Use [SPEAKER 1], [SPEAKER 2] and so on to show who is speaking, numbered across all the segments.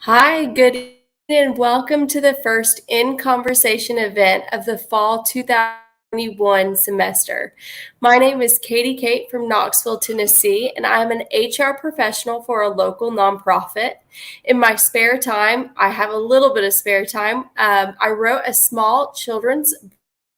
[SPEAKER 1] Hi, good evening, and welcome to the first In Conversation event of the fall 2021 semester. My name is Katie Kate from Knoxville, Tennessee, and I am an HR professional for a local nonprofit. In my spare time, I have a little bit of spare time. I wrote a small children's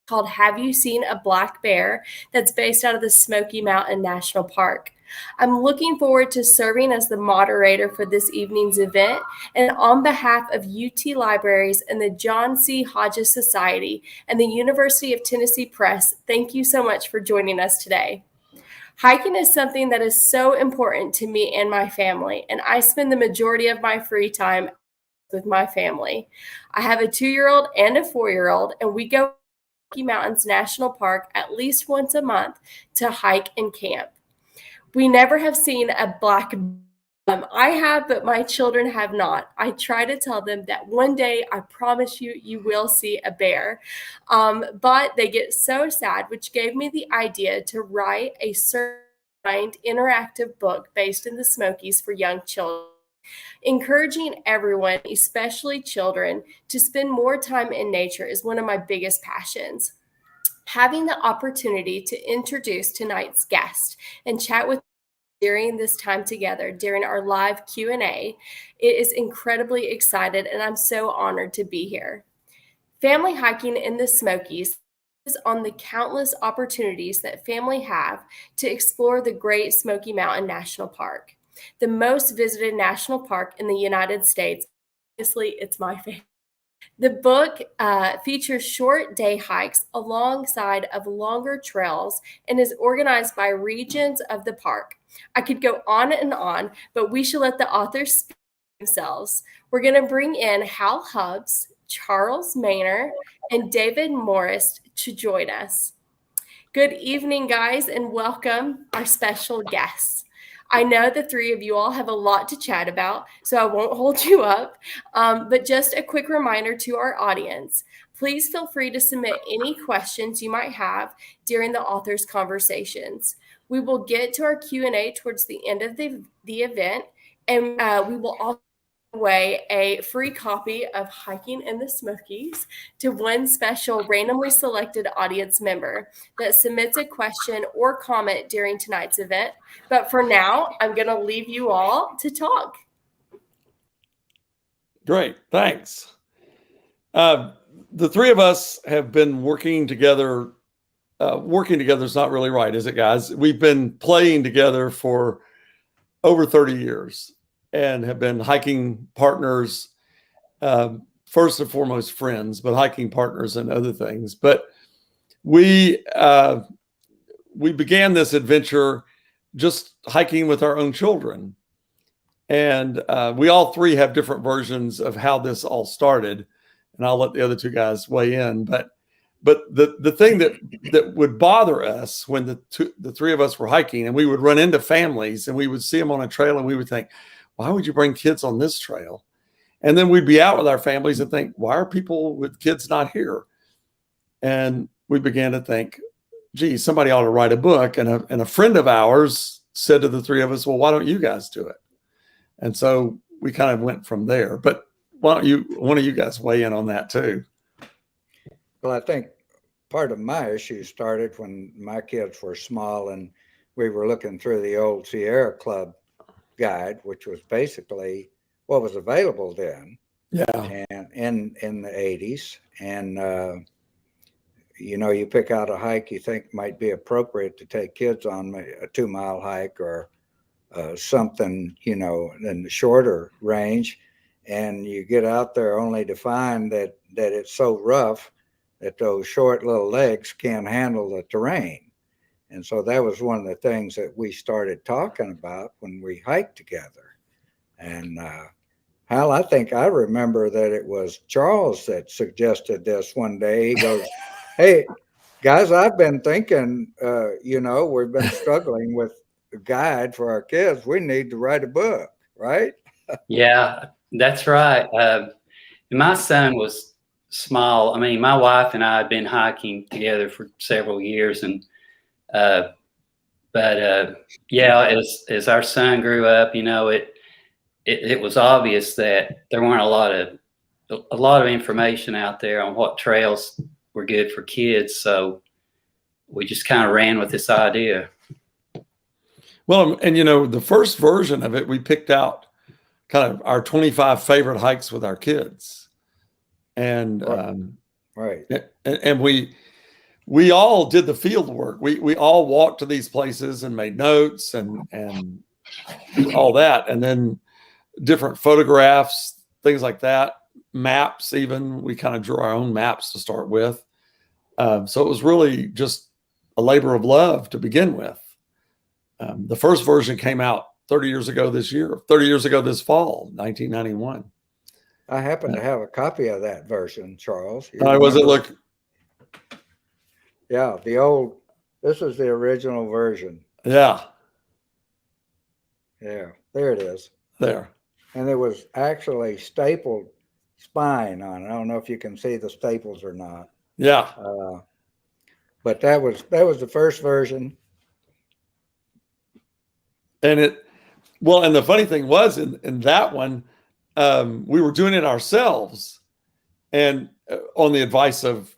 [SPEAKER 1] called Have You Seen a Black Bear that's based out of the Smoky Mountain National Park. I'm looking forward to serving as the moderator for this evening's event, and on behalf of UT Libraries and the John C. Hodges Society and the University of Tennessee Press, thank you so much for joining us today. Hiking is something that is so important to me and my family, and I spend the majority of my free time with my family. I have a 2-year-old and a 4-year-old, and we go to Smoky Mountains National Park at least once a month to hike and camp. We never have seen a black bear. I have, but my children have not. I try to tell them that one day, I promise you, you will see a bear. But they get so sad, which gave me the idea to write a certified interactive book based in the Smokies for young children. Encouraging everyone, especially children, to spend more time in nature is one of my biggest passions. Having the opportunity to introduce tonight's guest and chat with during this time together during our live Q&A, it is incredibly excited, and I'm so honored to be here. Family hiking in the Smokies is on the countless opportunities that family have to explore the Great Smoky Mountain National Park, the most visited national park in the United States. Obviously, it's my favorite. The book features short day hikes alongside of longer trails and is organized by regions of the park. I could go on and on, but we should let the authors speak for themselves. We're going to bring in Hal Hubbs, Charles Maynor, and David Morris to join us. Good evening, guys, and welcome our special guests. I know the three of you all have a lot to chat about, so I won't hold you up. But just a quick reminder to our audience, please feel free to submit any questions you might have during the authors' conversations. We will get to our Q&A towards the end of the event, and we will also give away a free copy of Hiking in the Smokies to one special randomly selected audience member that submits a question or comment during tonight's event. But for now, I'm going to leave you all to talk.
[SPEAKER 2] Great, thanks. The three of us have been working together. Working together is not really right, is it, guys? We've been playing together for over 30 years and have been hiking partners, first and foremost friends, but hiking partners and other things. But we began this adventure just hiking with our own children. And we all three have different versions of how this all started. And I'll let the other two guys weigh in. But the thing that would bother us when the three of us were hiking, and we would run into families and we would see them on a trail and we would think, why would you bring kids on this trail? And then we'd be out with our families and think, why are people with kids not here? And we began to think, gee, somebody ought to write a book. And a friend of ours said to the three of us, well, why don't you guys do it? And so we kind of went from there. But why don't one of you guys weigh in on that too?
[SPEAKER 3] Well, I think part of my issue started when my kids were small and we were looking through the old Sierra Club guide, which was basically what was available then.
[SPEAKER 2] Yeah.
[SPEAKER 3] And in the 80s. And, you pick out a hike you think might be appropriate to take kids on, a 2-mile hike or something, in the shorter range. And you get out there only to find that it's so rough that those short little legs can't handle the terrain. And so that was one of the things that we started talking about when we hiked together. And Hal, I think I remember that it was Charles that suggested this one day. He goes, hey, guys, I've been thinking, we've been struggling with a guide for our kids. We need to write a book, right?
[SPEAKER 4] Yeah, that's right. My son was small. I mean, my wife and I had been hiking together for several years, and as our son grew up, it was obvious that there weren't a lot of information out there on what trails were good for kids. So we just kind of ran with this idea.
[SPEAKER 2] Well, and you know, the first version of it, we picked out kind of our 25 favorite hikes with our kids. And,
[SPEAKER 3] Right.
[SPEAKER 2] And we all did the field work. We all walked to these places and made notes and all that. And then different photographs, things like that, maps, even we kind of drew our own maps to start with. So it was really just a labor of love to begin with. The first version came out 30 years ago this fall, 1991.
[SPEAKER 3] I happen to have a copy of that version, Charles.
[SPEAKER 2] Was it look?
[SPEAKER 3] Yeah, this is the original version.
[SPEAKER 2] Yeah.
[SPEAKER 3] Yeah, there it is.
[SPEAKER 2] There.
[SPEAKER 3] And there was actually stapled spine on it. I don't know if you can see the staples or not.
[SPEAKER 2] Yeah.
[SPEAKER 3] But that was the first version.
[SPEAKER 2] And and the funny thing was in that one, we were doing it ourselves, and on the advice of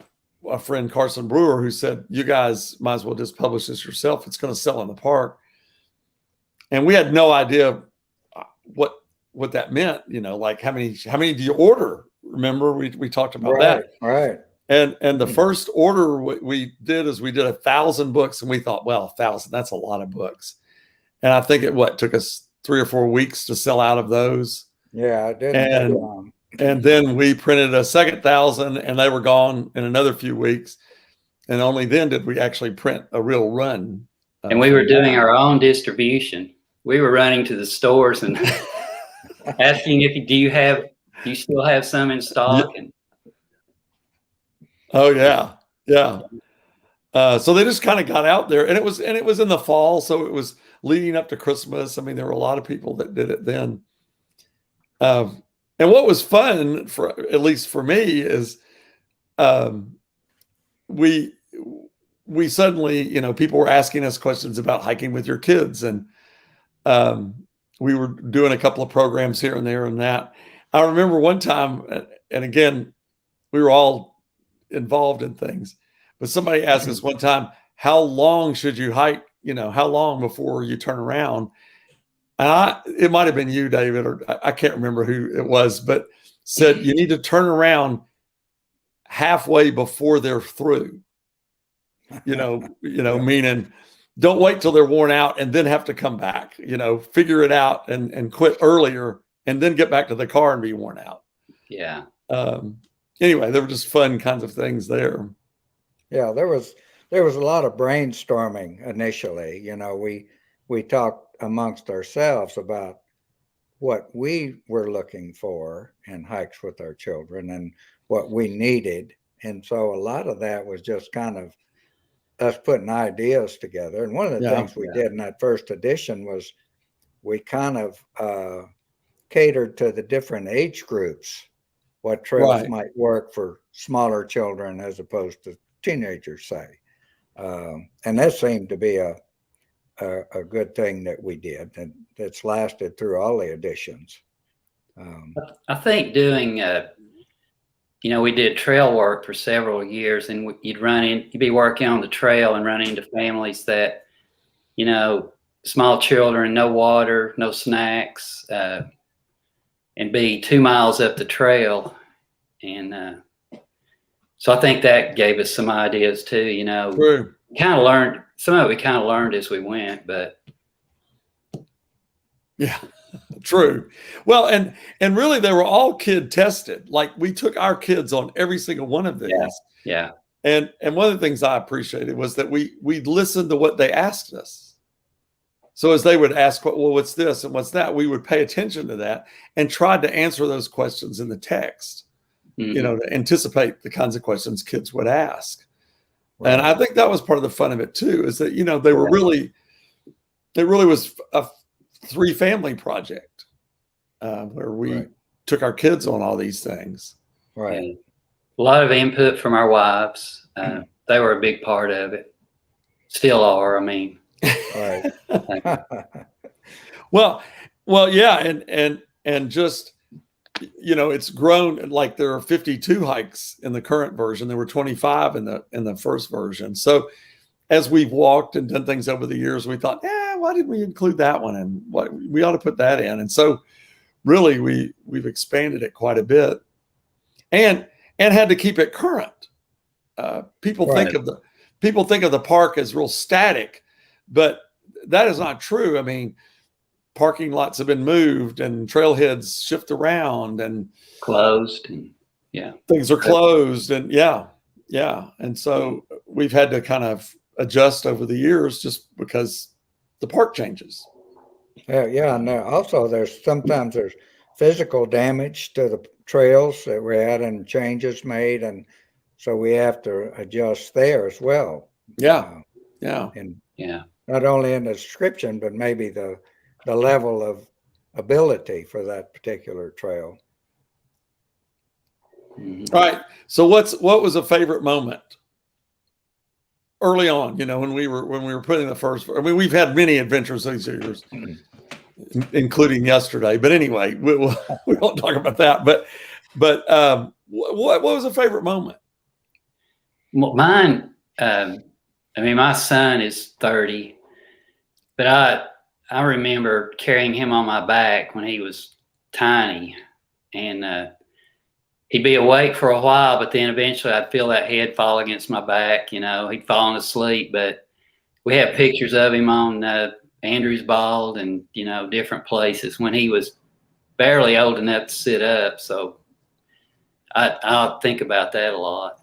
[SPEAKER 2] a friend, Carson Brewer, who said, "You guys might as well just publish this yourself. It's going to sell in the park." And we had no idea what that meant. You know, like how many do you order? Remember, we talked about that.
[SPEAKER 3] Right.
[SPEAKER 2] And the first order we did is we did 1,000 books, and we thought, well, 1,000, that's a lot of books. And I think it took us 3 or 4 weeks to sell out of those.
[SPEAKER 3] Yeah, it did.
[SPEAKER 2] And then we printed a second 1,000, and they were gone in another few weeks. And only then did we actually print a real run.
[SPEAKER 4] And we were doing our own distribution. We were running to the stores and asking do you still have some in stock? And
[SPEAKER 2] oh yeah. So they just kind of got out there, and it was in the fall, so it was leading up to Christmas. I mean, there were a lot of people that did it then. And what was fun, at least for me, is we suddenly, you know, people were asking us questions about hiking with your kids, and we were doing a couple of programs here and there and that. I remember one time, and again, we were all involved in things, but somebody asked us one time, how long should you hike? You know, how long before you turn around? And it might have been you, David, or I can't remember who it was, but said you need to turn around halfway before they're through. You know, meaning don't wait till they're worn out and then have to come back. You know, figure it out and quit earlier, and then get back to the car and be worn out.
[SPEAKER 4] Yeah.
[SPEAKER 2] Anyway, there were just fun kinds of things there.
[SPEAKER 3] Yeah, there was a lot of brainstorming initially. You know, we talked amongst ourselves about what we were looking for in hikes with our children and what we needed. And so a lot of that was just kind of us putting ideas together. And one of the things we did in that first edition was we kind of catered to the different age groups, what trails might work for smaller children as opposed to teenagers, say. And that seemed to be a good thing that we did, and that's lasted through all the editions.
[SPEAKER 4] I think doing, we did trail work for several years, and you'd be working on the trail and run into families that, you know, small children, no water, no snacks, and be 2 miles up the trail. And so I think that gave us some ideas too, you know.
[SPEAKER 2] True.
[SPEAKER 4] Kind of learned, some of it we kind of learned as we went, but.
[SPEAKER 2] Yeah, true. Well, and really they were all kid tested. Like we took our kids on every single one of these.
[SPEAKER 4] Yeah.
[SPEAKER 2] And one of the things I appreciated was that we listened to what they asked us. So as they would ask, well, what's this and what's that, we would pay attention to that and tried to answer those questions in the text, you know, to anticipate the kinds of questions kids would ask. Right. And I think that was part of the fun of it too, is that, you know, they were it really was a 3-family project where we took our kids on all these things.
[SPEAKER 3] Right.
[SPEAKER 4] And a lot of input from our wives. They were a big part of it. Still are, I mean.
[SPEAKER 3] Right.
[SPEAKER 2] Well, yeah. And and just, it's grown. Like there are 52 hikes in the current version. There were 25 in the first version. So as we've walked and done things over the years, we thought, why didn't we include that one? And what we ought to put that in. And so really we've expanded it quite a bit and had to keep it current. People think of the park as real static, but that is not true. I mean, parking lots have been moved and trailheads shift around and
[SPEAKER 4] closed, and
[SPEAKER 2] things are closed, and and so we've had to kind of adjust over the years just because the park changes.
[SPEAKER 3] And also sometimes there's physical damage to the trails that we're having changes made, and so we have to adjust there as well. And not only in the description, but maybe the level of ability for that particular trail.
[SPEAKER 2] Mm-hmm. All right. So what was a favorite moment early on? When we were putting the first. I mean, we've had many adventures these years, including yesterday. But anyway, we won't talk about that. But what was a favorite moment?
[SPEAKER 4] Mine. My son is 30, but I remember carrying him on my back when he was tiny, and he'd be awake for a while, but then eventually I'd feel that head fall against my back. He'd fallen asleep, but we have pictures of him on Andrews Bald and, different places when he was barely old enough to sit up. So I'll think about that a lot.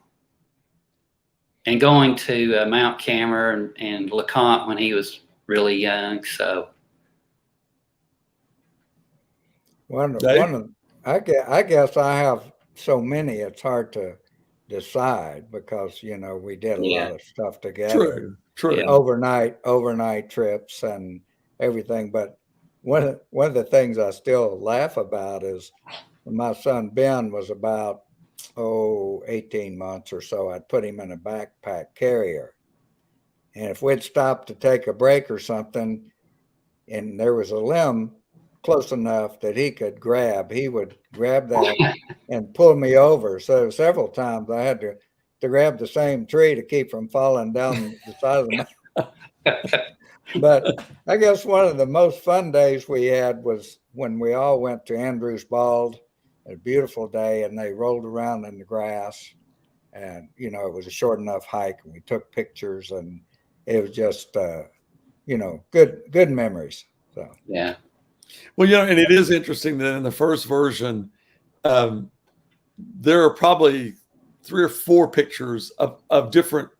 [SPEAKER 4] And going to Mount Cameron and LeConte when he was really young. So
[SPEAKER 3] I guess I have so many, it's hard to decide because, we did a lot of stuff together.
[SPEAKER 2] True.
[SPEAKER 3] Overnight trips and everything. But one of the things I still laugh about is when my son Ben was about 18 months or so, I'd put him in a backpack carrier. And if we'd stop to take a break or something, and there was a limb close enough that he could grab, he would grab that and pull me over. So several times I had to grab the same tree to keep from falling down the side of the mountain. But I guess one of the most fun days we had was when we all went to Andrews Bald, a beautiful day, and they rolled around in the grass, and it was a short enough hike, and we took pictures, and it was just good memories. So
[SPEAKER 2] well, and it is interesting that in the first version there are probably 3 or 4 pictures of different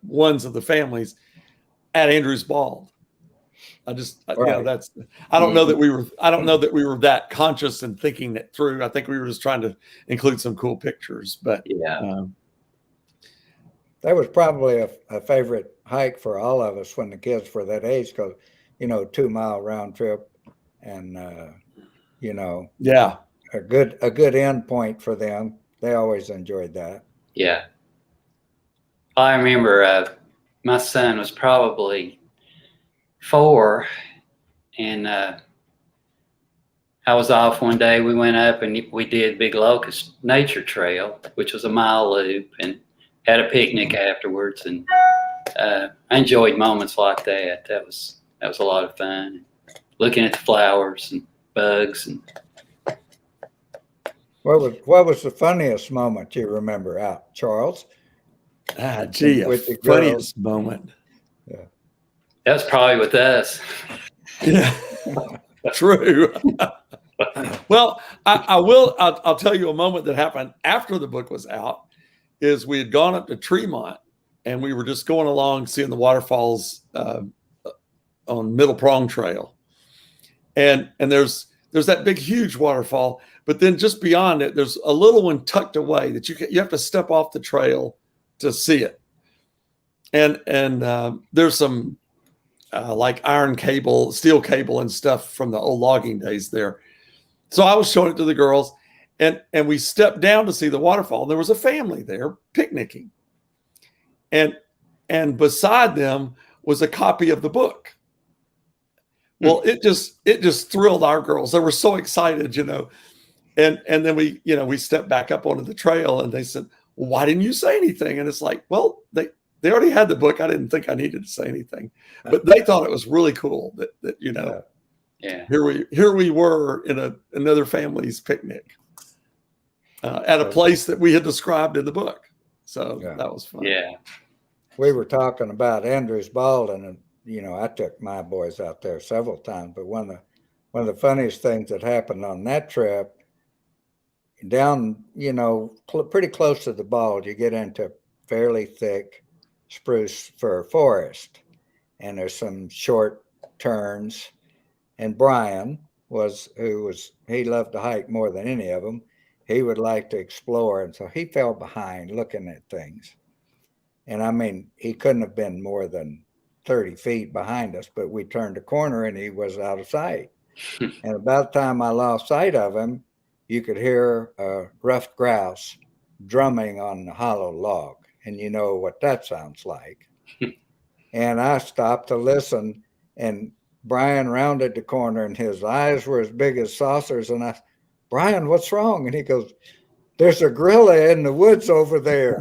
[SPEAKER 2] ones of the families at Andrews Bald. I don't know that we were that conscious and thinking it through. I think we were just trying to include some cool pictures, but
[SPEAKER 3] that was probably a favorite hike for all of us when the kids were that age, because 2-mile round trip, and a good end point for them. They always enjoyed that.
[SPEAKER 4] Yeah. I remember my son was probably 4, and I was off one day. We went up and we did Big Locust Nature Trail, which was a mile loop, and had a picnic afterwards. And I enjoyed moments like that. That was a lot of fun. Looking at the flowers and bugs. And
[SPEAKER 3] what was the funniest moment you remember out, Charles?
[SPEAKER 2] Funniest moment.
[SPEAKER 3] Yeah.
[SPEAKER 4] That was probably with us.
[SPEAKER 2] Yeah, true. Well, I'll tell you a moment that happened after the book was out. Is we had gone up to Tremont, and we were just going along seeing the waterfalls on Middle Prong Trail, and there's that big huge waterfall, but then just beyond it there's a little one tucked away that you have to step off the trail to see it, and there's some like iron cable, steel cable and stuff from the old logging days there. So I was showing it to the girls, and we stepped down to see the waterfall. There was a family there picnicking, and beside them was a copy of the book. Well, it just thrilled our girls. They were so excited, and then we stepped back up onto the trail, and they said, well, why didn't you say anything? And it's like, well, they already had the book. I didn't think I needed to say anything, but they thought it was really cool that
[SPEAKER 4] Yeah.
[SPEAKER 2] here we were in another family's picnic at a place that we had described in the book. So that was fun.
[SPEAKER 4] Yeah.
[SPEAKER 3] We were talking about Andrews Baldwin, and I took my boys out there several times. But one of the funniest things that happened on that trip, down pretty close to the Bald, you get into fairly thick spruce fir forest, and there's some short turns. And Brian he loved to hike more than any of them. He would like to explore, and so he fell behind looking at things. And I mean, he couldn't have been more than 30 feet behind us, but we turned a corner and he was out of sight. And about the time I lost sight of him, you could hear a ruffed grouse drumming on the hollow log. And you know what that sounds like. And I stopped to listen, and Brian rounded the corner and his eyes were as big as saucers. And I said, Brian, what's wrong? And he goes, there's a gorilla in the woods over there.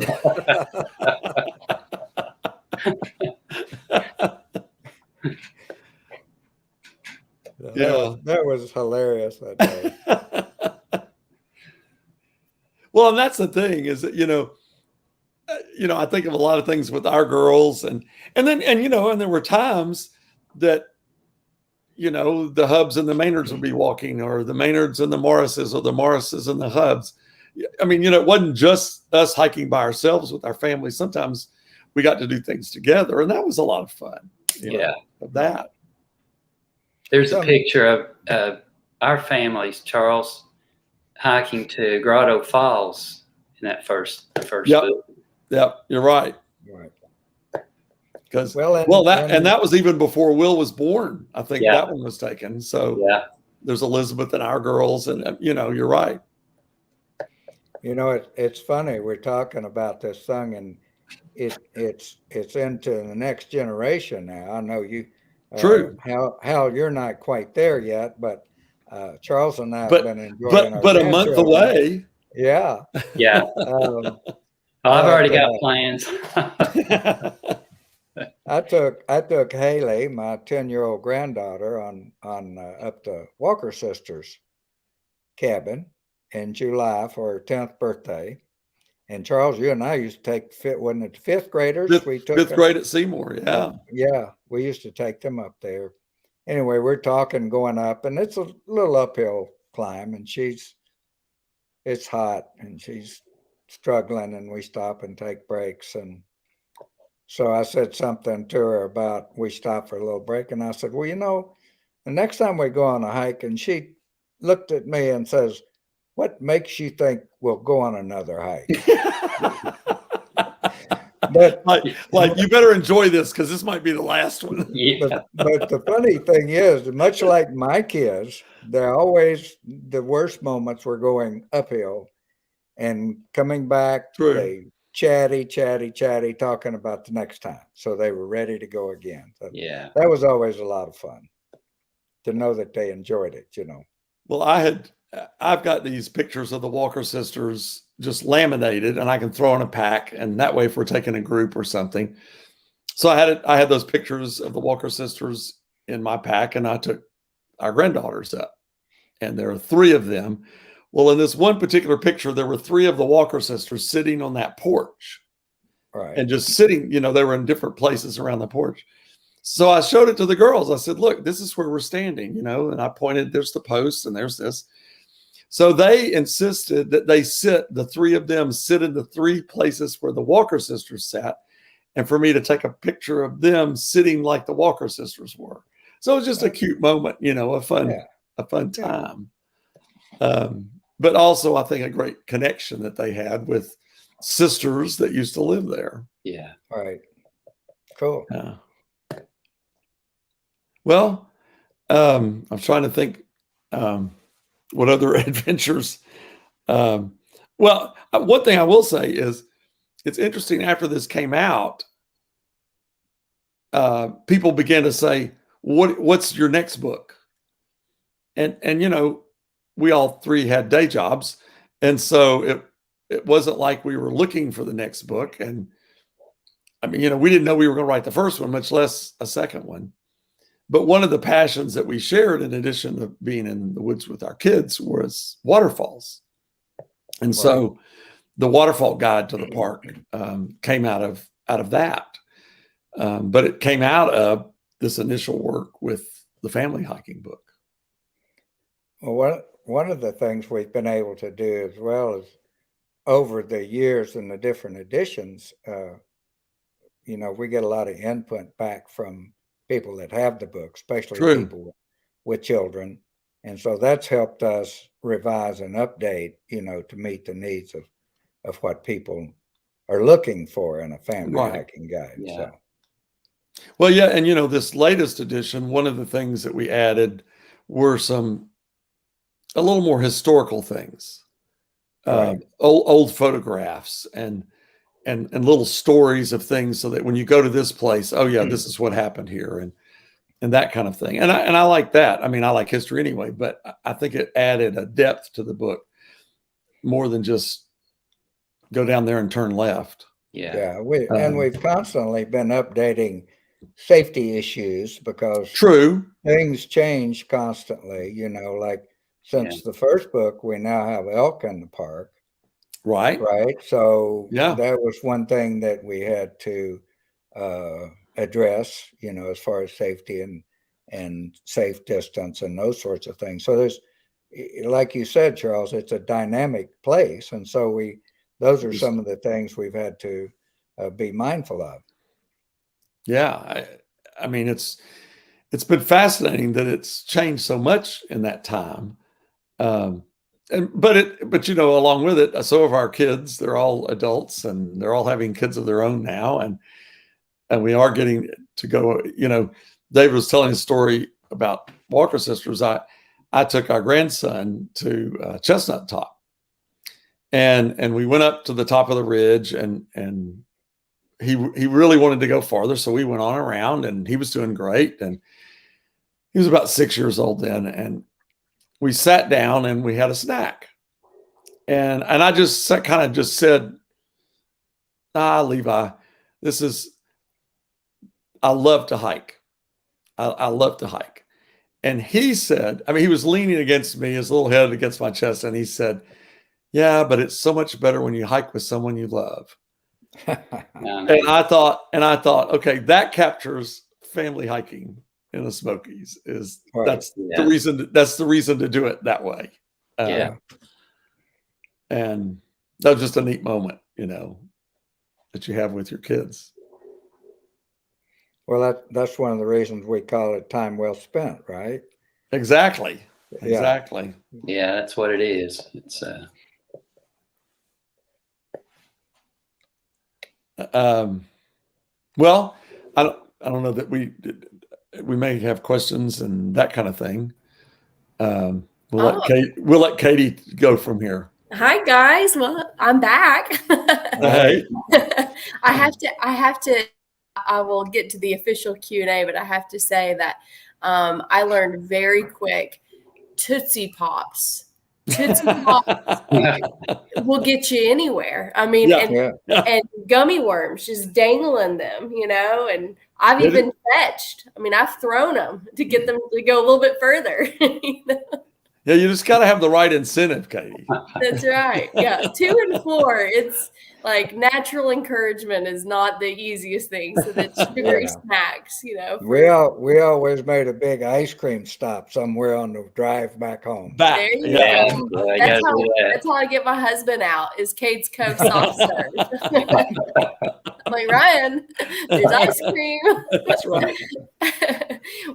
[SPEAKER 2] Yeah,
[SPEAKER 3] that was hilarious that day.
[SPEAKER 2] Well, and that's the thing is that, I think of a lot of things with our girls and there were times that, the Hubs and the Maynards would be walking, or the Maynards and the Morrises, or the Morrises and the Hubs. I mean, it wasn't just us hiking by ourselves with our family. Sometimes we got to do things together, and that was a lot of fun. Of that.
[SPEAKER 4] There's a picture of our families, Charles, hiking to Grotto Falls in that first book.
[SPEAKER 2] Yep, you're right.
[SPEAKER 3] Right.
[SPEAKER 2] Because that was even before Will was born. I think that one was taken. So there's Elizabeth and our girls, and you're right.
[SPEAKER 3] It's funny we're talking about this thing, and it's into the next generation now. I know you.
[SPEAKER 2] True.
[SPEAKER 3] Hal, you're not quite there yet, but Charles and I have been enjoying.
[SPEAKER 2] But a month away.
[SPEAKER 3] Yeah.
[SPEAKER 4] Yeah. I've already got plans.
[SPEAKER 3] I took Haley, my 10-year-old granddaughter, on up to Walker Sisters cabin in July for her 10th birthday. And Charles, you and I used to take fifth graders. We took
[SPEAKER 2] fifth grade at Seymour. Yeah.
[SPEAKER 3] Yeah. We used to take them up there. Anyway, we're talking going up, and it's a little uphill climb, and it's hot and she's struggling, and we stop and take breaks. And so I said something to her about, we stopped for a little break, and I said, well, the next time we go on a hike, and she looked at me and says, what makes you think we'll go on another hike?
[SPEAKER 2] But like you better enjoy this, because this might be the last one.
[SPEAKER 4] Yeah.
[SPEAKER 3] But the funny thing is, much like my kids, they're always, the worst moments were going uphill and coming back.
[SPEAKER 2] True.
[SPEAKER 3] They chatty, talking about the next time. So they were ready to go again. So
[SPEAKER 4] Yeah.
[SPEAKER 3] that was always a lot of fun to know that they enjoyed it,
[SPEAKER 2] Well, I've got these pictures of the Walker sisters just laminated, and I can throw in a pack, and that way if we're taking a group or something. So I had those pictures of the Walker sisters in my pack, and I took our granddaughters up, and there are 3 of them. Well, in this one particular picture, there were 3 of the Walker sisters sitting on that porch,
[SPEAKER 3] right?
[SPEAKER 2] And just sitting, they were in different places around the porch. So I showed it to the girls. I said, look, this is where we're standing, and I pointed, there's the post and there's this. So they insisted that the 3 of them sit in the 3 places where the Walker sisters sat, and for me to take a picture of them sitting like the Walker sisters were. So it was just a cute moment, a fun time. But also I think a great connection that they had with sisters that used to live there.
[SPEAKER 4] Yeah.
[SPEAKER 3] All right. Cool.
[SPEAKER 2] Well, I'm trying to think what other adventures. Well, one thing I will say is it's interesting, after this came out, people began to say, what's your next book? And you know, we all three had day jobs, and so it wasn't like we were looking for the next book. And I mean, you know, we didn't know we were going to write the first one, much less a second one. But one of the passions that we shared, in addition to being in the woods with our kids, was waterfalls. And so the waterfall guide to the park came out of that. But it came out of this initial work with the family hiking book.
[SPEAKER 3] Well, one of the things we've been able to do, as well as over the years and the different editions, you know, we get a lot of input back from people that have the book, especially
[SPEAKER 2] True.
[SPEAKER 3] people with children. And so that's helped us revise and update, you know, to meet the needs of what people are looking for in a family
[SPEAKER 2] Right.
[SPEAKER 3] hiking guide.
[SPEAKER 4] Yeah.
[SPEAKER 3] So,
[SPEAKER 2] Well, yeah, and you know, this latest edition, one of the things that we added were a little more historical things,
[SPEAKER 3] Right.
[SPEAKER 2] old photographs and little stories of things, so that when you go to this place, oh yeah, this is what happened here, and that kind of thing. And I like that. I mean, I like history anyway, but I think it added a depth to the book more than just go down there and turn left.
[SPEAKER 4] Yeah.
[SPEAKER 3] Yeah, and we've constantly been updating safety issues because
[SPEAKER 2] True.
[SPEAKER 3] things change constantly, you know, like since the first book, we now have elk in the park,
[SPEAKER 2] Right.
[SPEAKER 3] right? So
[SPEAKER 2] Yeah.
[SPEAKER 3] that was one thing that we had to address, you know, as far as safety and safe distance and those sorts of things. So there's, like you said, Charles, it's a dynamic place. And so those are some of the things we've had to be mindful of.
[SPEAKER 2] Yeah. I mean, it's been fascinating that it's changed so much in that time. But you know, along with it, so have our kids. They're all adults and they're all having kids of their own now. And we are getting to go, you know, David was telling a story about Walker Sisters. I took our grandson to Chestnut Top, and we went up to the top of the ridge, and he really wanted to go farther. So we went on around, and he was doing great. And he was about 6 years old then. And we sat down and we had a snack. And I just kind of just said, Levi, I love to hike. I love to hike. And he said, I mean, he was leaning against me, his little head against my chest. And he said, yeah, but it's so much better when you hike with someone you love. And I thought, okay, that captures family hiking in the Smokies.
[SPEAKER 3] Right.
[SPEAKER 2] That's the reason to do it that way.
[SPEAKER 4] Yeah.
[SPEAKER 2] And that was just a neat moment, you know, that you have with your kids.
[SPEAKER 3] Well, that's one of the reasons we call it time well spent, right?
[SPEAKER 2] Exactly.
[SPEAKER 3] Yeah.
[SPEAKER 2] Exactly.
[SPEAKER 4] Yeah, that's what it is. It's
[SPEAKER 2] well, I don't know that we may have questions and that kind of thing. We'll let Katie go from here.
[SPEAKER 1] Hi guys. Well, I'm back.
[SPEAKER 2] Hey.
[SPEAKER 1] I will get to the official Q&A, but I have to say that I learned very quick Tootsie Pops. Tootsie Pops will get you anywhere. I mean, and gummy worms, just dangling them, you know, and I've even fetched. I mean, I've thrown them to get them to go a little bit further. You know?
[SPEAKER 2] Yeah, you just got to have the right incentive, Katie.
[SPEAKER 1] That's right. Yeah, 2 and 4. It's like natural encouragement is not the easiest thing. So the sugary snacks, you know.
[SPEAKER 3] We always made a big ice cream stop somewhere on the drive back home.
[SPEAKER 1] There you go. That's how I get my husband out. Is Cade's Cove soft serve. I'm like, Ryan, there's ice cream.
[SPEAKER 2] That's right.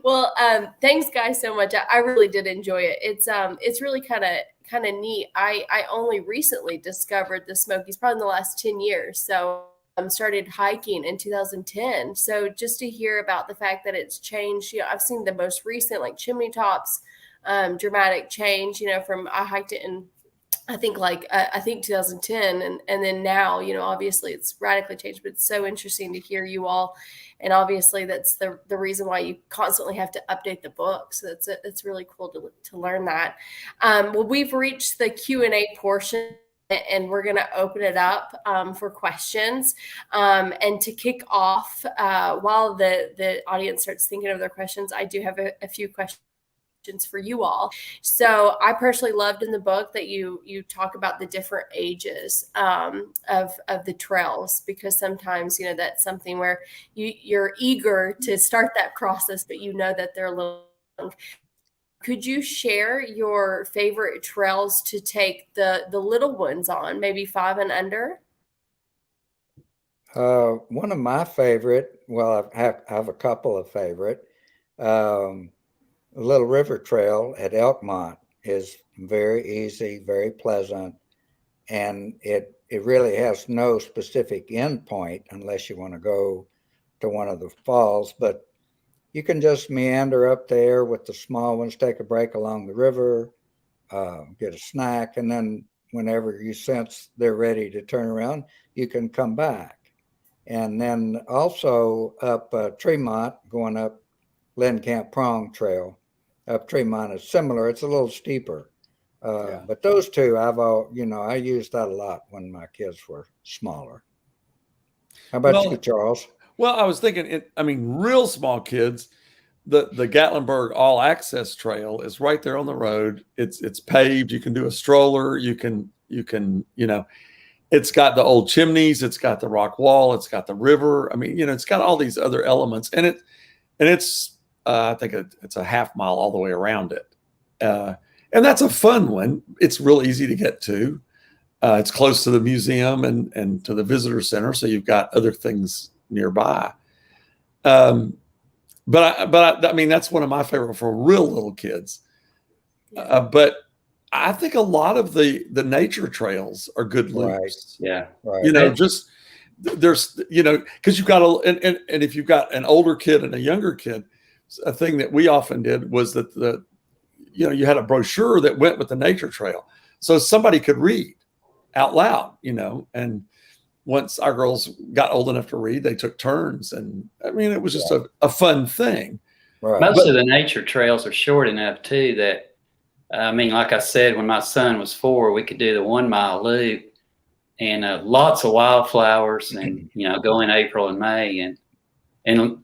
[SPEAKER 1] Well, thanks guys so much. I really did enjoy it. It's really kind of neat. I only recently discovered the Smokies, probably in the last 10 years. So started hiking in 2010. So just to hear about the fact that it's changed, you know, I've seen the most recent like Chimney Tops dramatic change, you know, from I hiked it in I think I think 2010 and then now, obviously it's radically changed, but it's so interesting to hear you all. And obviously that's the reason why you constantly have to update the book. So it's really cool to learn that. Well, we've reached the Q&A portion, and we're going to open it up for questions. And to kick off, while the audience starts thinking of their questions, I do have a few questions for you all. So I personally loved in the book that you talk about the different ages of the trails, because sometimes, that's something where you're eager to start that process, but that they're a little young. Could you share your favorite trails to take the little ones on, maybe 5 and under?
[SPEAKER 3] One of my favorite, well, I have a couple of favorite. Little River Trail at Elkmont is very easy, very pleasant, and it really has no specific end point unless you want to go to one of the falls, but you can just meander up there with the small ones, take a break along the river, get a snack, and then whenever you sense they're ready to turn around, you can come back. And then also up Tremont, going up Lynn Camp Prong Trail. Up Tremont is similar. It's a little steeper. But those two, I used that a lot when my kids were smaller. How about you, Charles?
[SPEAKER 2] Well, I was thinking, real small kids, the Gatlinburg All Access Trail is right there on the road. It's paved. You can do a stroller. You can, it's got the old chimneys. It's got the rock wall. It's got the river. It's got all these other elements, and it's I think it's a half mile all the way around it. And that's a fun one. It's real easy to get to. It's close to the museum and to the visitor center. So you've got other things nearby. But that's one of my favorite for real little kids. But I think a lot of the nature trails are good loops.
[SPEAKER 4] Right. Yeah.
[SPEAKER 3] Right.
[SPEAKER 2] Just there's, because you've got and if you've got an older kid and a younger kid, a thing that we often did was that you had a brochure that went with the nature trail, so somebody could read out loud, and once our girls got old enough to read, they took turns, and it was just a fun thing.
[SPEAKER 3] Right.
[SPEAKER 4] Most of the nature trails are short enough too that, like I said, when my son was 4, we could do the 1 mile loop, and lots of wildflowers, and go in April and May, and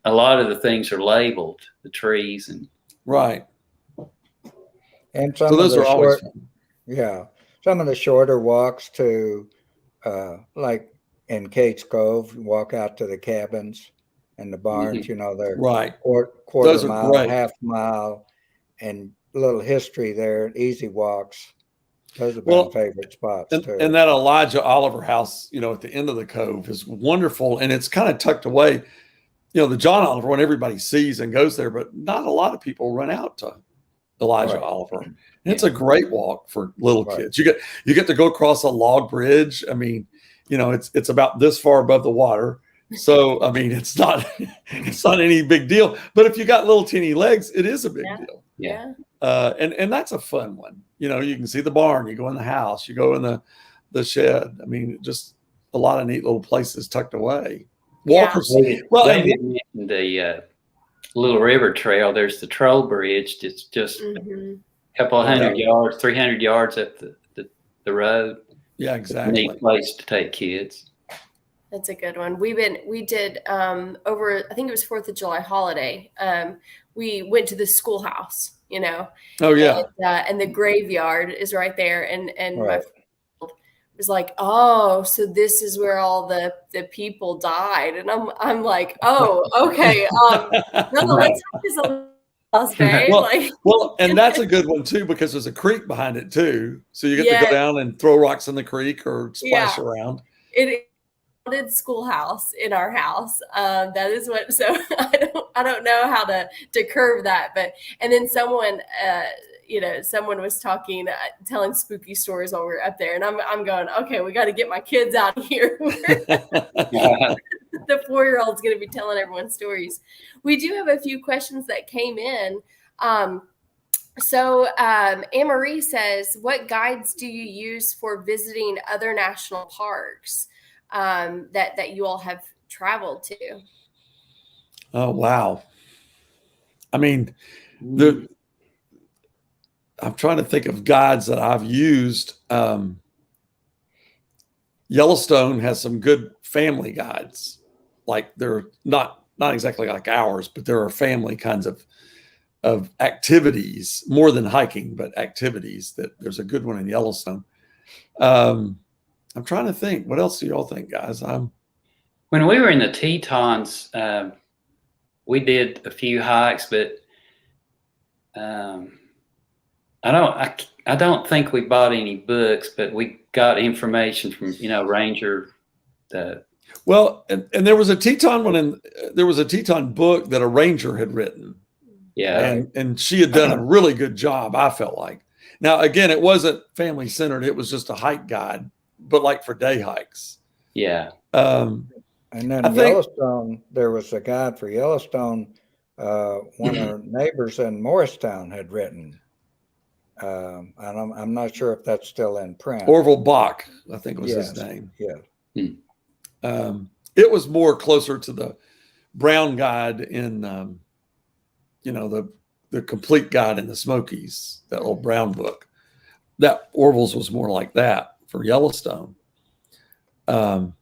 [SPEAKER 4] a lot of the things are labeled, the trees and
[SPEAKER 2] right.
[SPEAKER 3] And some
[SPEAKER 2] so those
[SPEAKER 3] of the
[SPEAKER 2] are always fun.
[SPEAKER 3] Yeah, some of the shorter walks to, like in Kate's Cove, walk out to the cabins and the barns. They're
[SPEAKER 2] right.
[SPEAKER 3] quarter mile, half mile, and a little history there. Easy walks. Those have been favorite spots too.
[SPEAKER 2] And that Elijah Oliver house, at the end of the cove is wonderful, and it's kind of tucked away. The John Oliver one everybody sees and goes there, but not a lot of people run out to Elijah Oliver. And it's a great walk for little kids. You get to go across a log bridge. It's about this far above the water. So it's not any big deal. But if you got little teeny legs, it is a big deal.
[SPEAKER 4] Yeah.
[SPEAKER 2] And that's a fun one. You can see the barn, you go in the house, you go in the shed. Just a lot of neat little places tucked away. Walkers. Well,
[SPEAKER 4] David mentioned the Little River Trail. There's the Troll Bridge. It's just a couple of 100 yards, 300 yards up the road.
[SPEAKER 2] Yeah, exactly.
[SPEAKER 4] Neat place to take kids.
[SPEAKER 1] That's a good one. We did over, I think it was 4th of July holiday. We went to the schoolhouse,
[SPEAKER 2] Oh yeah.
[SPEAKER 1] And the graveyard is right there. And my friend was like, oh, so this is where all the people died. And I'm like, oh, okay. No, let's talk to someone else, Bay.
[SPEAKER 2] And that's a good one too, because there's a creek behind it too. So you get to go down and throw rocks in the creek or splash around.
[SPEAKER 1] It haunted schoolhouse in our house. That is what. So I don't know how to curve that, but and then someone someone was talking, telling spooky stories while we were up there, and I'm going, okay, we got to get my kids out of here. The 4-year-old's going to be telling everyone stories. We do have a few questions that came in. So Anne-Marie says, what guides do you use for visiting other national parks that you all have traveled to?
[SPEAKER 2] Oh, wow. I mean, I'm trying to think of guides that I've used. Yellowstone has some good family guides. Like they're not exactly like ours, but there are family kinds of activities, more than hiking, but activities. That there's a good one in Yellowstone. I'm trying to think. What else do y'all think, guys?
[SPEAKER 4] When we were in the Tetons, we did a few hikes, but I don't think we bought any books, but we got information from Ranger.
[SPEAKER 2] Well, and there was a Teton one, there was a Teton book that a ranger had written.
[SPEAKER 4] Yeah,
[SPEAKER 2] and she had done a really good job, I felt like. Now, again, it wasn't family centered; it was just a hike guide, but like for day hikes.
[SPEAKER 4] Yeah.
[SPEAKER 3] And then Yellowstone, there was a guide for Yellowstone. One of our neighbors in Morristown had written. And I'm not sure if that's still in print.
[SPEAKER 2] Orville Bach, I think was his name.
[SPEAKER 3] Yeah.
[SPEAKER 2] It was more closer to the Brown guide in, the complete guide in the Smokies, that old Brown book. That Orville's was more like that for Yellowstone. But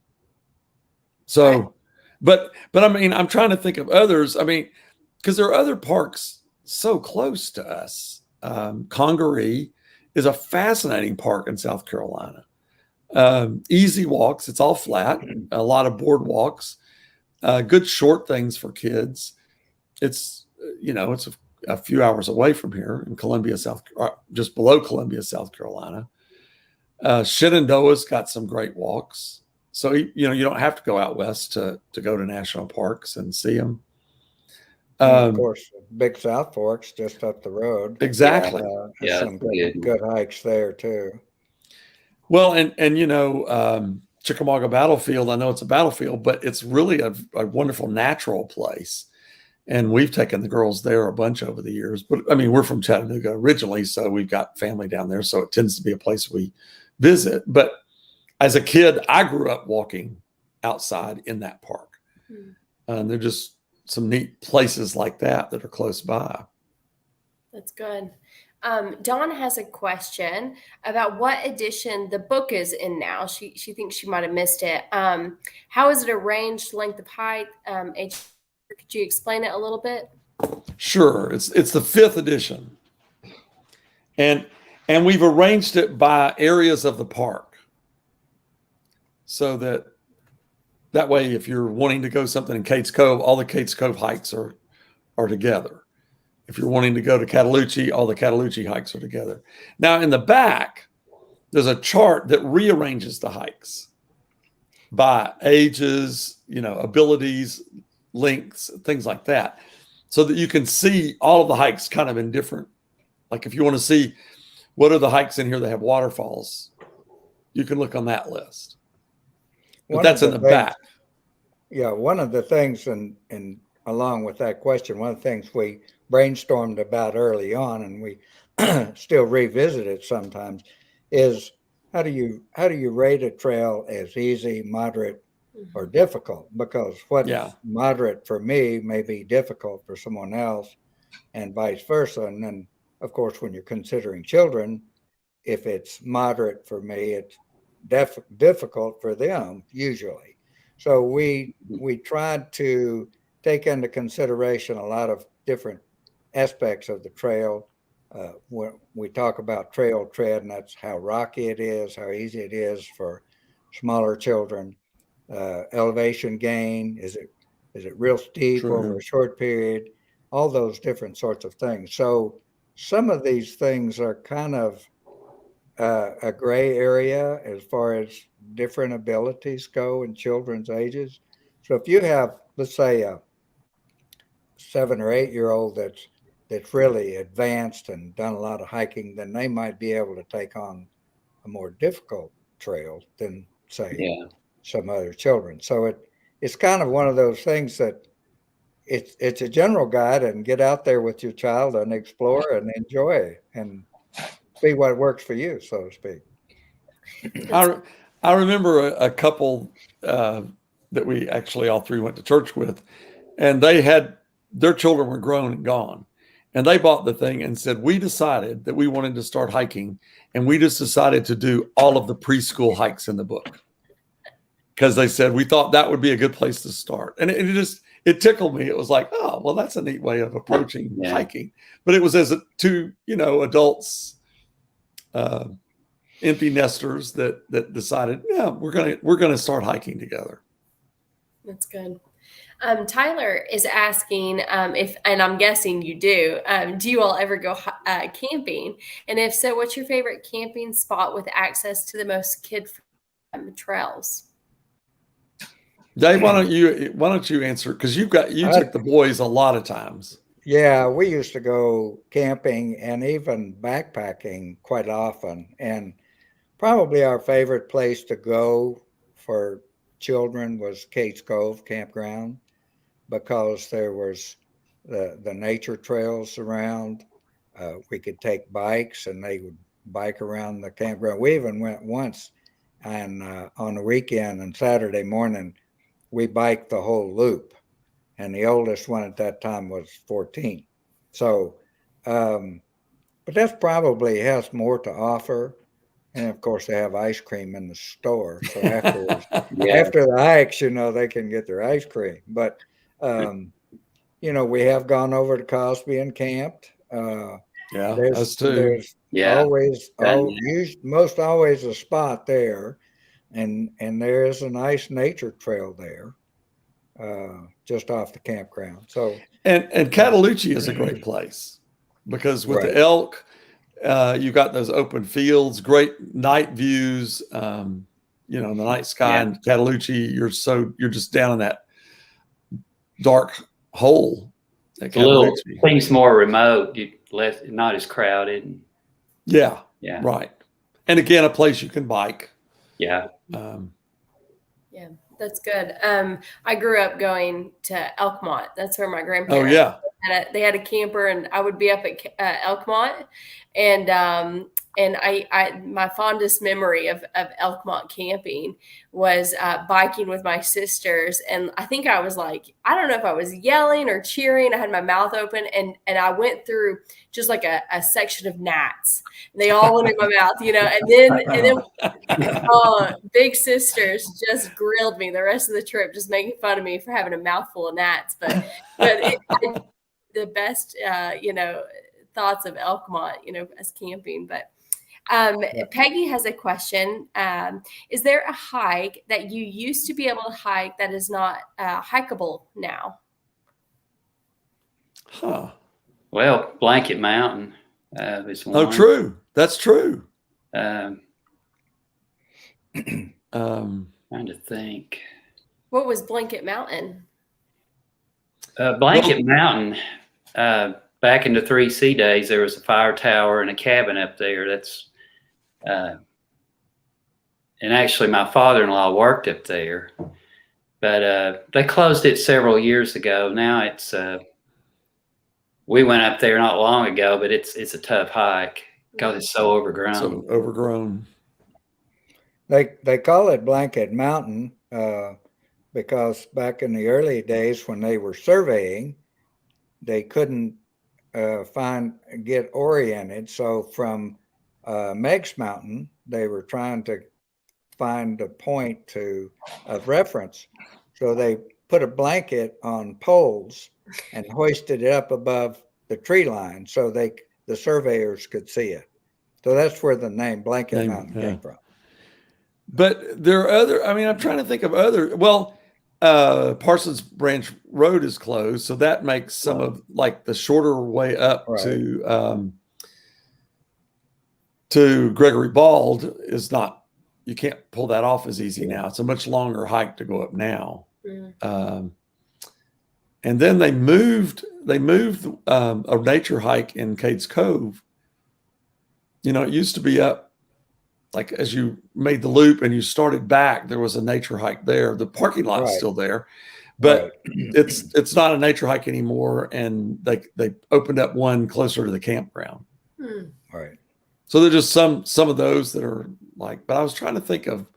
[SPEAKER 2] I mean, I'm trying to think of others. I mean, because there are other parks so close to us. Congaree is a fascinating park in South Carolina. Easy walks. It's all flat. A lot of boardwalks. Good short things for kids. It's it's a few hours away from here in Columbia, just below Columbia, South Carolina. Shenandoah's got some great walks. So, you don't have to go out west to go to national parks and see them.
[SPEAKER 3] Of course, Big South Fork's just up the road.
[SPEAKER 2] Exactly.
[SPEAKER 3] Some good hikes there too.
[SPEAKER 2] Well, and Chickamauga Battlefield, I know it's a battlefield, but it's really a wonderful natural place. And we've taken the girls there a bunch over the years. But I mean, we're from Chattanooga originally, so we've got family down there. So it tends to be a place we visit. But as a kid, I grew up walking outside in that park. And they're just some neat places like that are close by. That's
[SPEAKER 1] good. Dawn has a question about what edition the book is in now. She thinks she might have missed it. How is it arranged, length of height, age? Could you explain it a little bit?
[SPEAKER 2] Sure. It's the 5th edition. And we've arranged it by areas of the park. So that way, if you're wanting to go something in Cates Cove, all the Cates Cove hikes are together. If you're wanting to go to Cataloochee, all the Cataloochee hikes are together. Now, in the back, there's a chart that rearranges the hikes by ages, abilities, lengths, things like that, so that you can see all of the hikes kind of in different. Like if you want to see what are the hikes in here that have waterfalls, you can look on that list. But that's in the back.
[SPEAKER 3] Yeah, one of the things, and along with that question, one of the things we brainstormed about early on, and we still revisit it sometimes, is how do you rate a trail as easy, moderate, or difficult? Because what's moderate for me may be difficult for someone else, and vice versa. And then, of course, when you're considering children, if it's moderate for me, it's difficult for them usually. So we tried to take into consideration a lot of different aspects of the trail. When we talk about trail tread, and that's how rocky it is, how easy it is for smaller children. Elevation gain, is it real steep over a short period? All those different sorts of things. So some of these things are kind of a gray area as far as different abilities go in children's ages. So if you have, let's say, a 7 or 8 year old that's really advanced and done a lot of hiking, then they might be able to take on a more difficult trail than, say, some other children. So it's kind of one of those things that it's a general guide, and get out there with your child and explore and enjoy and see what works for you, so to speak.
[SPEAKER 2] I remember a couple that we actually all three went to church with, and their children were grown and gone. And they bought the thing and said, we decided that we wanted to start hiking, and we just decided to do all of the preschool hikes in the book. Because they said, we thought that would be a good place to start. And it tickled me. It was like, oh, well, that's a neat way of approaching hiking. But it was as two, adults, empty nesters that decided, yeah, we're gonna start hiking together.
[SPEAKER 1] That's good. Tyler is asking if, and I'm guessing you do you all ever go camping? And if so, what's your favorite camping spot with access to the most kid-friendly trails?
[SPEAKER 2] Dave, why don't you answer? Because you took the boys a lot of times.
[SPEAKER 3] Yeah, we used to go camping and even backpacking quite often. And probably our favorite place to go for children was Kate's Cove Campground, because there was the nature trails around. We could take bikes and they would bike around the campground. We even went once, and on the weekend and Saturday morning, we biked the whole loop. And the oldest one at that time was 14. So, but that's probably has more to offer. And of course, they have ice cream in the store. So afterwards, after the hikes, they can get their ice cream. But, we have gone over to Cosby and camped.
[SPEAKER 2] Us too.
[SPEAKER 3] There's always, most always a spot there. And there is a nice nature trail there, just off the campground. So
[SPEAKER 2] and Cataloochee is a great place, because with the elk, you got those open fields, great night views. The night sky in Cataloochee, you're just down in that dark hole.
[SPEAKER 4] Things more remote, not as crowded.
[SPEAKER 2] Yeah, right. And again, a place you can bike.
[SPEAKER 4] Yeah.
[SPEAKER 1] That's good. I grew up going to Elkmont. That's where my grandparents.
[SPEAKER 2] Oh yeah.
[SPEAKER 1] They had a camper, and I would be up at Elkmont, and I my fondest memory of Elkmont camping was biking with my sisters. And I think I was like, I don't know if I was yelling or cheering. I had my mouth open, and I went through just like a section of gnats. And they all went in my mouth, and then big sisters just grilled me the rest of the trip, just making fun of me for having a mouthful of gnats. But the best, thoughts of Elkmont, as camping. But Peggy has a question. Is there a hike that you used to be able to hike that is not hikeable now?
[SPEAKER 2] Huh.
[SPEAKER 4] Well, Blanket Mountain is one.
[SPEAKER 2] Oh, true. That's true.
[SPEAKER 4] Trying to think.
[SPEAKER 1] What was Blanket Mountain?
[SPEAKER 4] Blanket Mountain, back in the 3C days, there was a fire tower and a cabin up there. That's, and actually my father-in-law worked up there, but they closed it several years ago. Now it's, we went up there not long ago, but it's a tough hike because it's so overgrown.
[SPEAKER 2] So overgrown.
[SPEAKER 3] They call it Blanket Mountain because back in the early days when they were surveying, they couldn't get oriented. So from Meigs Mountain, they were trying to find a point of reference. So they put a blanket on poles and hoisted it up above the tree line so the surveyors could see it. So that's where the name Blanket Mountain came from.
[SPEAKER 2] But there are other, I'm trying to think of other, Parsons Branch Road is closed. So that makes some of like the shorter way up to Gregory Bald is not, you can't pull that off as easy now. It's a much longer hike to go up now. And then they moved a nature hike in Cades Cove. It used to be up, like as you made the loop and you started back, there was a nature hike there. The parking lot's still there, but
[SPEAKER 3] Right.
[SPEAKER 2] it's not a nature hike anymore, and they opened up one closer to the campground.
[SPEAKER 3] Right.
[SPEAKER 2] So there's just some of those that are like, but I was trying to think of,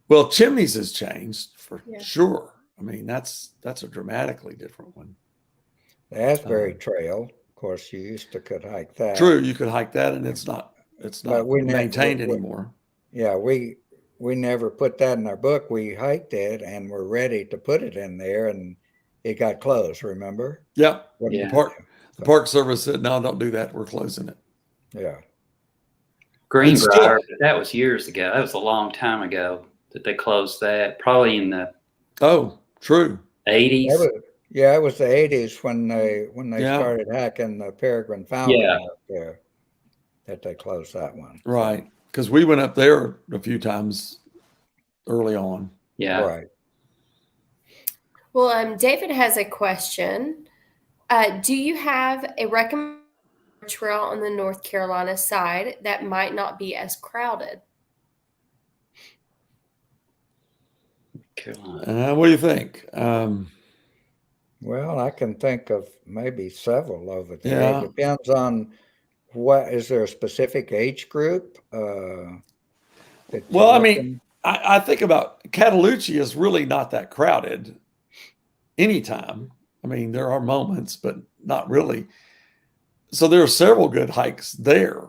[SPEAKER 2] well, Chimneys has changed for sure. I mean, that's a dramatically different one.
[SPEAKER 3] The Asbury Trail, of course, you used to could hike that.
[SPEAKER 2] True, you could hike that, and it's not
[SPEAKER 3] we
[SPEAKER 2] maintained anymore.
[SPEAKER 3] Yeah, we never put that in our book. We hiked it and we're ready to put it in there, and it got closed. Remember?
[SPEAKER 2] Yeah.
[SPEAKER 4] Yeah.
[SPEAKER 2] The Park Service said, "No, don't do that. We're closing it."
[SPEAKER 3] Yeah.
[SPEAKER 4] Greenbrier, that was years ago. That was a long time ago that they closed that. Probably in the
[SPEAKER 2] True.
[SPEAKER 4] 80s.
[SPEAKER 3] It was the 80s when they
[SPEAKER 2] Yeah.
[SPEAKER 3] started hacking the Peregrine Fountain
[SPEAKER 4] Yeah.
[SPEAKER 3] up there, that they closed that one.
[SPEAKER 2] Right. Because we went up there a few times early on.
[SPEAKER 4] Yeah.
[SPEAKER 3] Right.
[SPEAKER 1] Well, David has a question. Do you have a recommended trail on the North Carolina side that might not be as crowded?
[SPEAKER 2] What do you think?
[SPEAKER 3] Well, I can think of maybe several of it.
[SPEAKER 2] Yeah.
[SPEAKER 3] It depends on is there a specific age group?
[SPEAKER 2] Well, I mean, I think about Cataloochee is really not that crowded anytime. I mean, there are moments, but not really. So there are several good hikes there,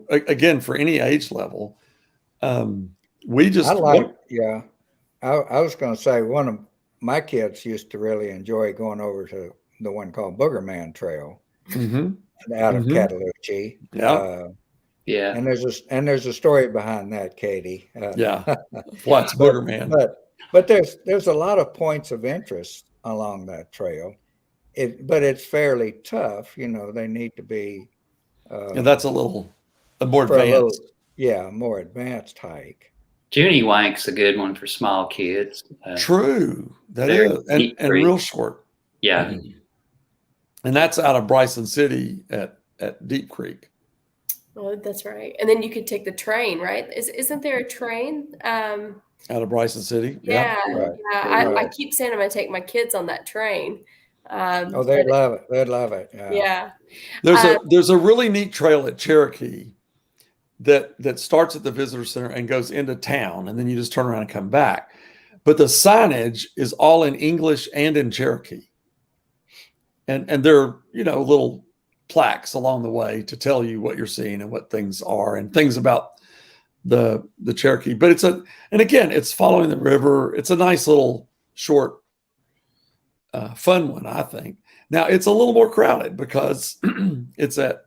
[SPEAKER 2] again, for any age level. We just,
[SPEAKER 3] I was going to say one of my kids used to really enjoy going over to the one called Boogerman Trail out of Cataloochee.
[SPEAKER 4] Yeah.
[SPEAKER 3] And there's a story behind that, Katie.
[SPEAKER 2] What's Boogerman?
[SPEAKER 3] But there's a lot of points of interest along that trail. But it's fairly tough. They need to be.
[SPEAKER 2] And that's a more advanced.
[SPEAKER 3] More advanced hike.
[SPEAKER 4] Junie Wank's a good one for small kids.
[SPEAKER 2] True. That is. And real short.
[SPEAKER 4] Yeah.
[SPEAKER 2] And that's out of Bryson City at Deep Creek.
[SPEAKER 1] Oh, that's right. And then you could take the train, right? Isn't there a train?
[SPEAKER 2] Out of Bryson City?
[SPEAKER 1] Yeah.
[SPEAKER 3] Right.
[SPEAKER 1] I keep saying I'm going to take my kids on that train.
[SPEAKER 3] They'd love it. They'd love it.
[SPEAKER 1] Yeah.
[SPEAKER 2] There's a really neat trail at Cherokee that starts at the visitor center and goes into town, and then you just turn around and come back. But the signage is all in English and in Cherokee. And there are, little plaques along the way to tell you what you're seeing and what things are and things about the Cherokee. But it's following the river. It's a nice little short, fun one, I think. Now it's a little more crowded because it's at,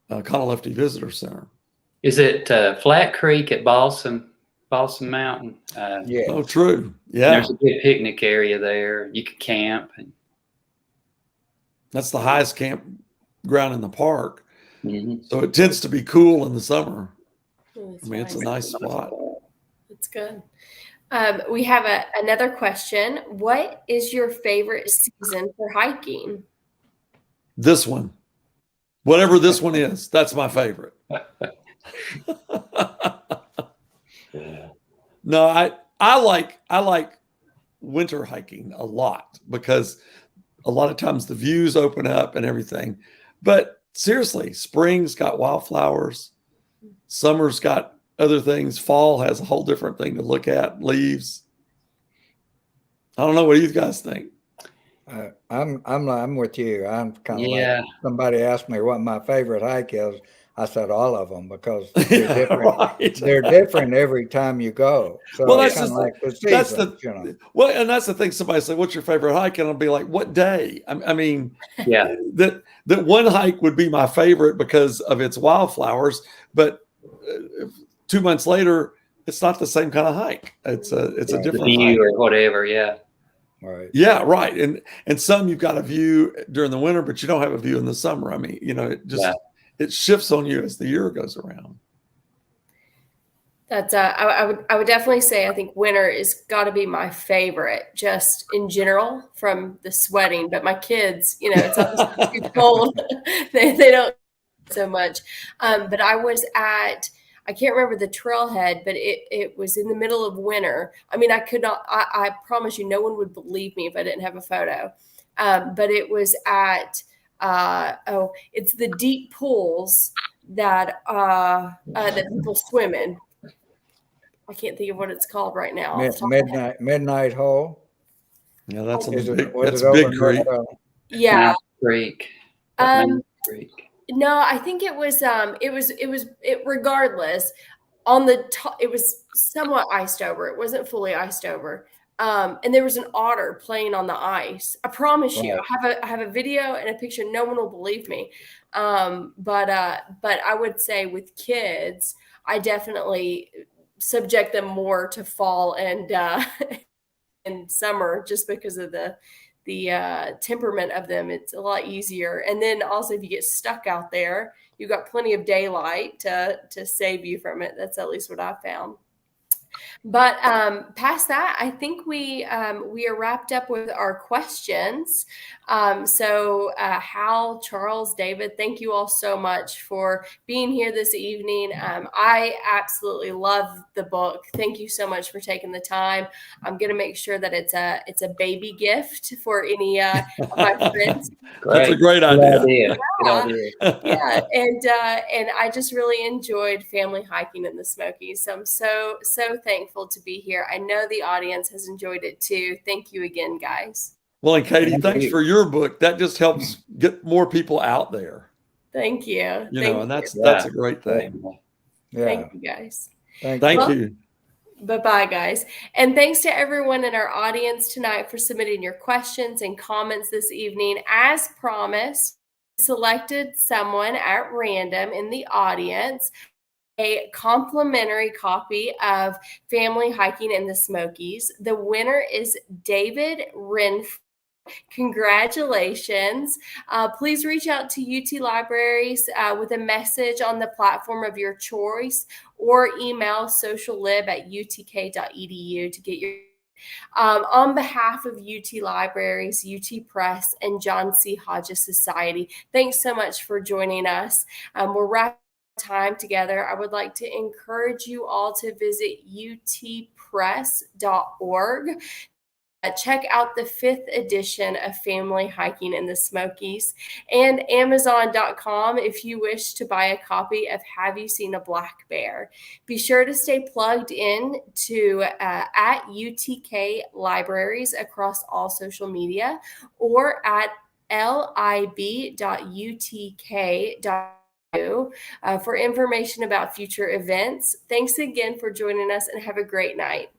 [SPEAKER 2] Conaluftee Visitor Center.
[SPEAKER 4] Is it Flat Creek at Balsam Mountain?
[SPEAKER 3] Yeah.
[SPEAKER 2] Oh, true. Yeah.
[SPEAKER 4] There's a good picnic area there. You could camp.
[SPEAKER 2] That's the highest campground in the park.
[SPEAKER 4] Mm-hmm.
[SPEAKER 2] So it tends to be cool in the summer.
[SPEAKER 1] Oh,
[SPEAKER 2] it's a nice spot.
[SPEAKER 1] That's good. We have another question. What is your favorite season for hiking?
[SPEAKER 2] This one. Whatever this one is, that's my favorite. No, I like winter hiking a lot because a lot of times the views open up and everything. But seriously, spring's got wildflowers. Summer's got other things. Fall has a whole different thing to look at, leaves. I don't know. What do you guys think?
[SPEAKER 3] I'm with you. I'm kind of like somebody asked me what my favorite hike is. I said all of them because they're different.
[SPEAKER 2] Right.
[SPEAKER 3] They're different every time you go. So
[SPEAKER 2] well,
[SPEAKER 3] that's just like the season,
[SPEAKER 2] Well, and that's the thing. Somebody said, "What's your favorite hike?" And I'll be like, "What day?" I mean, that one hike would be my favorite because of its wildflowers, but 2 months later, it's not the same kind of hike. It's a different
[SPEAKER 4] view
[SPEAKER 2] hike.
[SPEAKER 4] or whatever. Yeah.
[SPEAKER 3] Right.
[SPEAKER 2] Yeah, right. And some you've got a view during the winter, but you don't have a view in the summer. I mean, it shifts on you as the year goes around.
[SPEAKER 1] That's I would definitely say I think winter is got to be my favorite just in general from the sweating. But my kids, it's obviously too cold. they don't so much. But I I can't remember the trailhead, but it was in the middle of winter. I mean, I could not, I promise you, no one would believe me if I didn't have a photo. But it was at, it's the deep pools that people swim in. I can't think of what it's called right now.
[SPEAKER 3] Midnight Hole.
[SPEAKER 2] Yeah, that's
[SPEAKER 3] Is it-
[SPEAKER 2] big.
[SPEAKER 3] was
[SPEAKER 2] That's
[SPEAKER 3] it over
[SPEAKER 2] Big Creek.
[SPEAKER 1] Yeah.
[SPEAKER 4] Mountain Creek. Mountain Creek.
[SPEAKER 1] No, I think regardless on the top, it was somewhat iced over. It wasn't fully iced over. And there was an otter playing on the ice. I promise you, I have a video and a picture. No one will believe me. But I would say with kids, I definitely subject them more to fall and summer just because of the temperament of them. It's a lot easier. And then also if you get stuck out there, you've got plenty of daylight to save you from it. That's at least what I found. But past that, I think we are wrapped up with our questions. So Hal, Charles, David, thank you all so much for being here this evening. I absolutely love the book. Thank you so much for taking the time. I'm going to make sure that it's a baby gift for any of my friends.
[SPEAKER 2] That's a great idea.
[SPEAKER 1] Yeah, and I just really enjoyed family hiking in the Smokies. So I'm so thankful to be here. I know the audience has enjoyed it too. Thank you again, guys.
[SPEAKER 2] Well, and Katie, thanks for your book. That just helps get more people out there.
[SPEAKER 1] Thank you.
[SPEAKER 2] And that's a great thing.
[SPEAKER 3] Yeah.
[SPEAKER 1] Thank you, guys.
[SPEAKER 2] Thank you.
[SPEAKER 1] Bye-bye, guys. And thanks to everyone in our audience tonight for submitting your questions and comments this evening. As promised, we selected someone at random in the audience a complimentary copy of Family Hiking in the Smokies. The winner is David Renfrew. Congratulations. Please reach out to UT Libraries with a message on the platform of your choice or email sociallib@utk.edu to get your on behalf of UT Libraries, UT Press, and John C. Hodges Society. Thanks so much for joining us. We're wrapping time together. I would like to encourage you all to visit utpress.org. Check out the 5th edition of Family Hiking in the Smokies and Amazon.com if you wish to buy a copy of Have You Seen a Black Bear? Be sure to stay plugged in to at UTK Libraries across all social media or at lib.utk.edu for information about future events. Thanks again for joining us and have a great night.